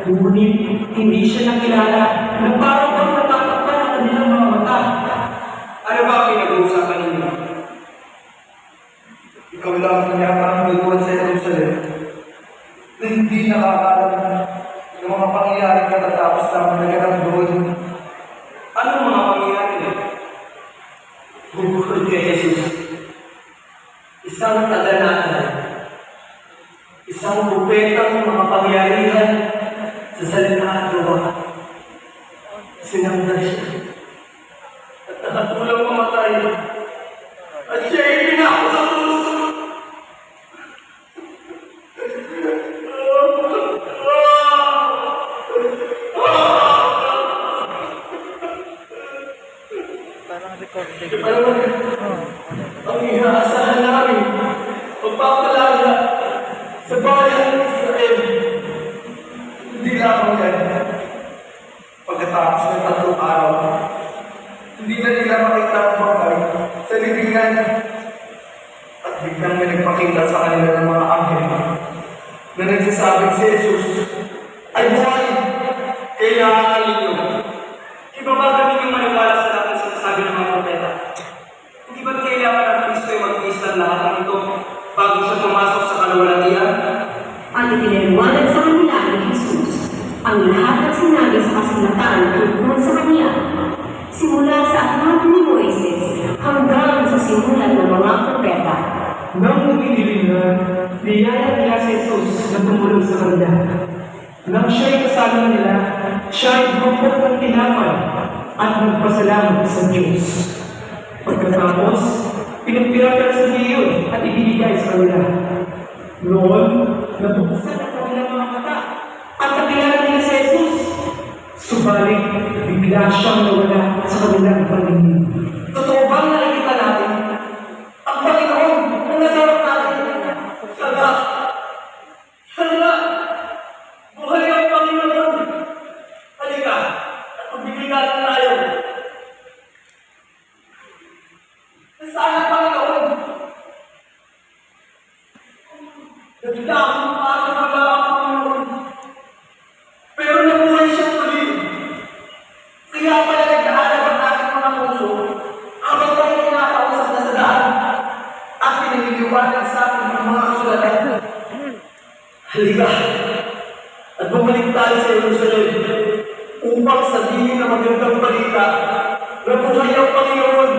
Ngunit hindi siya nakilala na parang bang natatakpan ang kanilang mga mata. Ano ba ang pinag-uusapan ninyo? Ikaw lang ang yata ang naguluhan sa Jerusalem na hindi nakakaalam ng mga pangyayari katatapos namin naganap doon. Anong mga pangyayari? Bukod kay Jesus, isang kaganahan, isang propetang mga pangyarihan sa salita at gawa. Sinamdan siya at nakatulang mamatay at siya ay pinako sa puso. Ang inaasahan namin, magpapalaya sa bayan ng Israel. Hindi lamang yan. Pagkatapos ng 3 araw, hindi na nila makita ang bagay sa libingan. At biglang may nagpakita sa kanila ng mga anghel na nagsasabing si Jesus ay buhay. Kaya ninyo, iba ba kami yung maniwala sa lahat ng sinasabi ng mga propeta? Hindi ba kailangan ang Kristo ay mag-iis ng lahat ng ito bago siya pumasok sa kalawalatian? At ipinaliwanag sa kanila ni Jesus ang lahat ng sinabi sa kasulatan tungkol sa kanya, simula sa aklat ni Moises hanggang sa simulan ng mga propeta. Nang umidilim na, niyaya nila si Jesus na tumulong sa kanila. Nang siya'y kasama nila, siya'y bumukod ng tinapay at nagpasalamat sa Diyos. Pagkatapos, pinagpirapir sa iyon at ibinigay sa kanila. Noon, nabuksan ang kanilang mga mata at nakilala nila si Jesus. Subalit, bigla siyang nawala sa kanilang paningin. Totoo bang nakikita natin? Ang Panginoon ang nasarap natin. Hala! Hala! Buhay ang Panginoon! Halika! At magbibigatan tayo! Nasaan ang Panginoon? Nagda akong parang wala ang Panginoon. Pero nabuhay siya muli. Kaya pala nag-aalab ang ating mga puso habang tayo kinakausap na sa daan at pinagiliwanag sa ating mga kasulatan. Halika at bumalik tayo sa Jerusalem upang sabihin ang magandang balita na buhay ang Panginoon